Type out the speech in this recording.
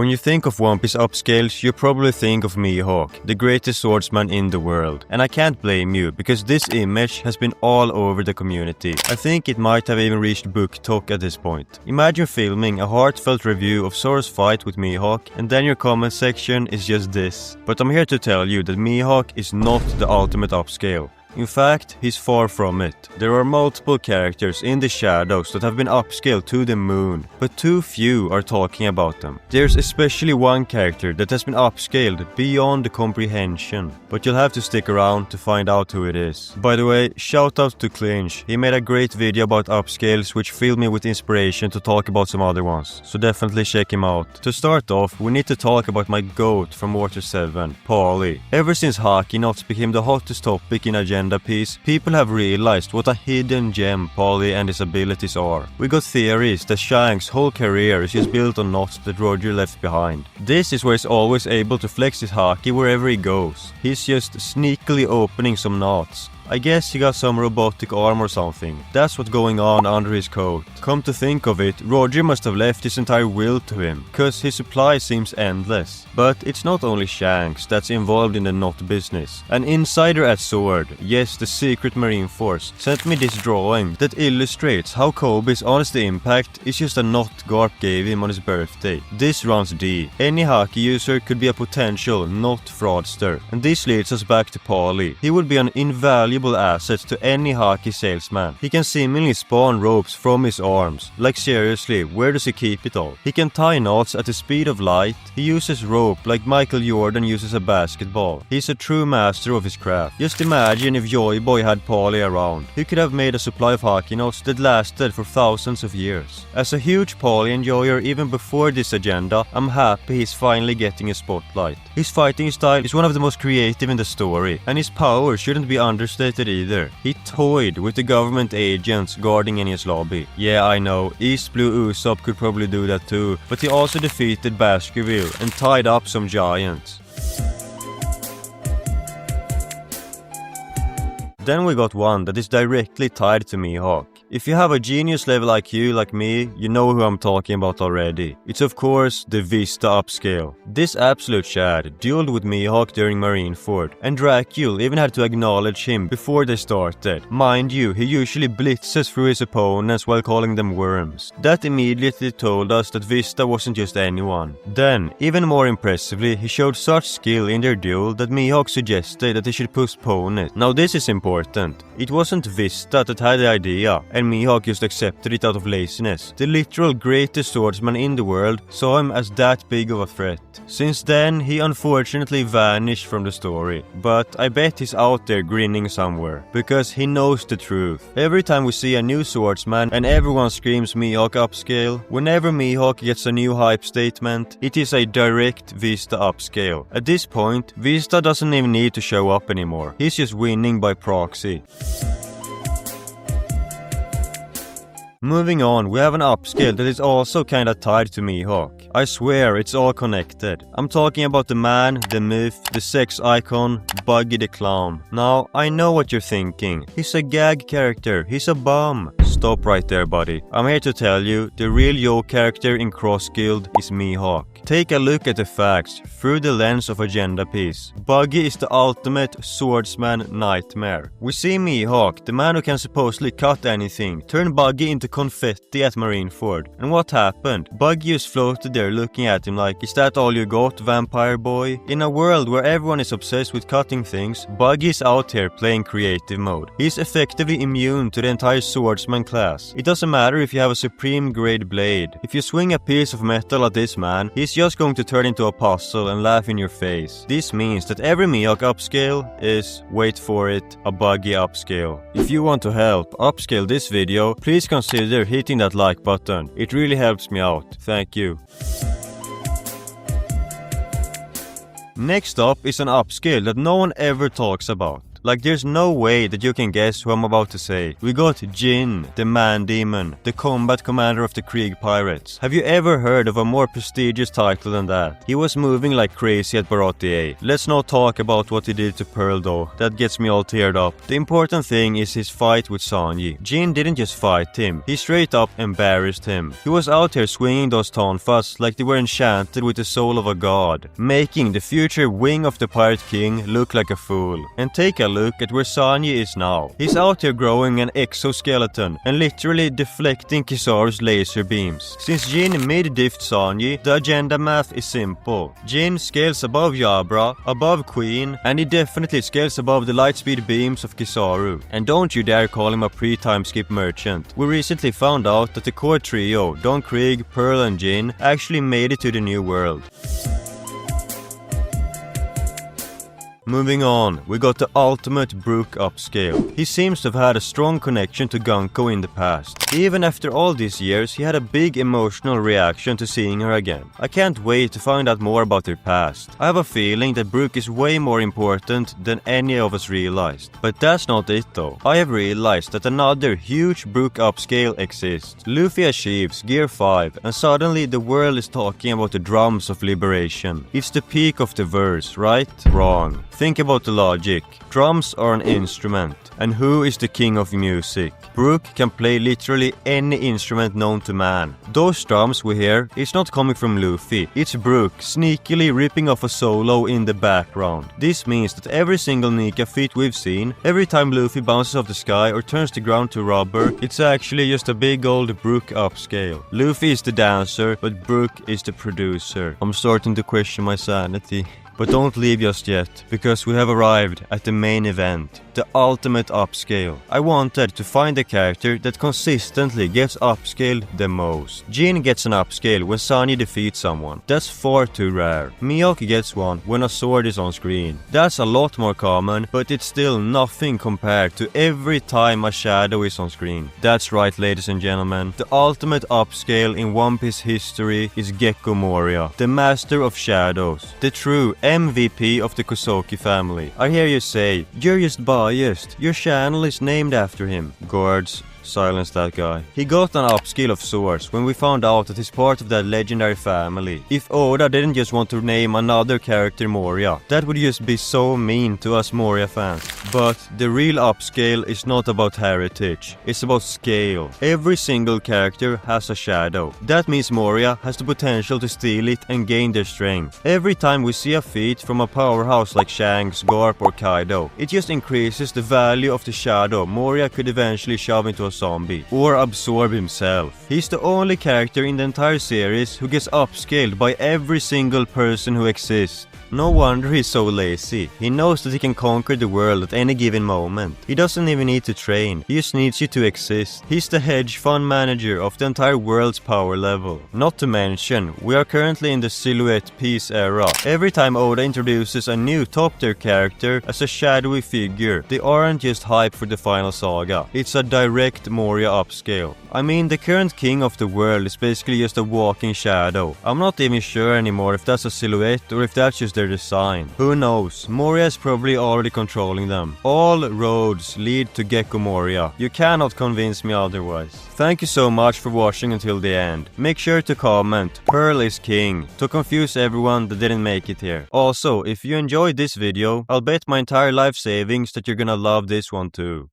When you think of One Piece upscales, you probably think of Mihawk, the greatest swordsman in the world. And I can't blame you, because this image has been all over the community. I think it might have even reached book talk at this point. Imagine filming a heartfelt review of Zoro's fight with Mihawk, and then your comment section is just this. But I'm here to tell you that Mihawk is not the ultimate upscale. In fact, he's far from it. There are multiple characters in the shadows that have been upscaled to the moon, but too few are talking about them. There's especially one character that has been upscaled beyond comprehension, but you'll have to stick around to find out who it is. By the way, shout out to Clinch. He made a great video about upscales which filled me with inspiration to talk about some other ones, so definitely check him out. To start off, we need to talk about my GOAT from Water 7, Paulie. Ever since Haki Knots became the hottest topic in Agenda piece, people have realized what a hidden gem Paulie and his abilities are. We got theories that Shanks' whole career is just built on knots that Roger left behind. This is where he's always able to flex his haki wherever he goes. He's just sneakily opening some knots. I guess he got some robotic arm or something. That's what's going on under his coat. Come to think of it, Roger must have left his entire will to him, cause his supply seems endless. But it's not only Shanks that's involved in the knot business. An insider at Sword, yes, the secret marine force, sent me this drawing that illustrates how Kobe's honest impact is just a knot Garp gave him on his birthday. This runs D. Any haki user could be a potential knot fraudster. And this leads us back to Paulie. He would be an invaluable assets to any haki salesman. He can seemingly spawn ropes from his arms. Like seriously, where does he keep it all? He can tie knots at the speed of light. He uses rope like Michael Jordan uses a basketball. He's a true master of his craft. Just imagine if Joy Boy had Paulie around. He could have made a supply of haki knots that lasted for thousands of years. As a huge Paulie enjoyer even before this agenda, I'm happy he's finally getting a spotlight. His fighting style is one of the most creative in the story, and his power shouldn't be understated either. He toyed with the government agents guarding in his lobby. Yeah, I know, East Blue Usopp could probably do that too, but he also defeated Baskerville and tied up some giants. Then we got one that is directly tied to Mihawk. If you have a genius level IQ like me, you know who I'm talking about already. It's of course the Vista upscale. This absolute Chad dueled with Mihawk during Marineford, and Dracul even had to acknowledge him before they started. Mind you, he usually blitzes through his opponents while calling them worms. That immediately told us that Vista wasn't just anyone. Then, even more impressively, he showed such skill in their duel that Mihawk suggested that he should postpone it. Now this is important. It wasn't Vista that had the idea, and Mihawk just accepted it out of laziness. The literal greatest swordsman in the world saw him as that big of a threat. Since then, he unfortunately vanished from the story, but I bet he's out there grinning somewhere, because he knows the truth. Every time we see a new swordsman and everyone screams Mihawk upscale, whenever Mihawk gets a new hype statement, it is a direct Vista upscale. At this point, Vista doesn't even need to show up anymore. He's just winning by proxy. Moving on, we have an upscale that is also kinda tied to Mihawk. I swear it's all connected. I'm talking about the man, the myth, the sex icon, Buggy the clown. Now, I know what you're thinking. He's a gag character, he's a bum. Stop right there, buddy. I'm here to tell you, the real Yo character in Cross Guild is Mihawk. Take a look at the facts through the lens of Agenda piece. Buggy is the ultimate swordsman nightmare. We see Mihawk, the man who can supposedly cut anything, turn Buggy into confetti at Marineford. And what happened? Buggy just floated there looking at him like, is that all you got, vampire boy? In a world where everyone is obsessed with cutting things, Buggy is out here playing creative mode. He's effectively immune to the entire swordsman class. It doesn't matter if you have a supreme grade blade. If you swing a piece of metal at this man, he's just going to turn into a puzzle and laugh in your face. This means that every Mihawk upscale is, wait for it, a Buggy upscale. If you want to help upscale this video, please consider hitting that like button. It really helps me out. Thank you. Next up is an upscale that no one ever talks about. Like there's no way that you can guess who I'm about to say. We got Jin, the man demon, the combat commander of the Krieg pirates. Have you ever heard of a more prestigious title than that? He was moving like crazy at Baratier. Let's not talk about what he did to Pearl though, that gets me all teared up. The important thing is his fight with Sanji. Jin didn't just fight him, he straight up embarrassed him. He was out here swinging those tonfas like they were enchanted with the soul of a god, making the future wing of the Pirate King look like a fool. And take a look at where Sanji is now. He's out here growing an exoskeleton and literally deflecting Kizaru's laser beams. Since Jin mid-diffed Sanji, the agenda math is simple. Jin scales above Yabra, above Queen, and he definitely scales above the lightspeed beams of Kizaru. And don't you dare call him a pre-time skip merchant. We recently found out that the core trio, Don Krieg, Pearl and Jin, actually made it to the new world. Moving on, we got the ultimate Brook upscale. He seems to have had a strong connection to Gunko in the past. Even after all these years, he had a big emotional reaction to seeing her again. I can't wait to find out more about their past. I have a feeling that Brook is way more important than any of us realized. But that's not it though. I have realized that another huge Brook upscale exists. Luffy achieves Gear 5 and suddenly the world is talking about the drums of liberation. It's the peak of the verse, right? Wrong. Think about the logic. Drums are an instrument. And who is the king of music? Brook can play literally any instrument known to man. Those drums we hear, it's not coming from Luffy. It's Brook sneakily ripping off a solo in the background. This means that every single Nika feat we've seen, every time Luffy bounces off the sky or turns the ground to rubber, it's actually just a big old Brook upscale. Luffy is the dancer, but Brook is the producer. I'm starting to question my sanity. But don't leave just yet, because we have arrived at the main event, the ultimate upscale. I wanted to find a character that consistently gets upscaled the most. Jin gets an upscale when Sanji defeats someone. That's far too rare. Mihawk gets one when a sword is on screen. That's a lot more common, but it's still nothing compared to every time a shadow is on screen. That's right, ladies and gentlemen. The ultimate upscale in One Piece history is Gecko Moria, the master of shadows, the true MVP of the Kosoki family. I hear you say, you're just biased, your channel is named after him. Guards, silence that guy. He got an upscale of sorts when we found out that he's part of that legendary family. If Oda didn't just want to name another character Moria, that would just be so mean to us Moria fans. But the real upscale is not about heritage, it's about scale. Every single character has a shadow. That means Moria has the potential to steal it and gain their strength. Every time we see a feat from a powerhouse like Shanks, Garp or Kaido, it just increases the value of the shadow Moria could eventually shove into a zombie or absorb himself. He's the only character in the entire series who gets upscaled by every single person who exists. No wonder he's so lazy. He knows that he can conquer the world at any given moment. He doesn't even need to train, he just needs you to exist. He's the hedge fund manager of the entire world's power level. Not to mention, we are currently in the silhouette piece era. Every time Oda introduces a new top tier character as a shadowy figure, they aren't just hype for the final saga. It's a direct Moria upscale. I mean, the current king of the world is basically just a walking shadow. I'm not even sure anymore if that's a silhouette or if that's just their design. Who knows? Moria is probably already controlling them. All roads lead to Gecko Moria. You cannot convince me otherwise. Thank you so much for watching until the end. Make sure to comment Pearl is king to confuse everyone that didn't make it here. Also, if you enjoyed this video, I'll bet my entire life savings that you're gonna love this one too.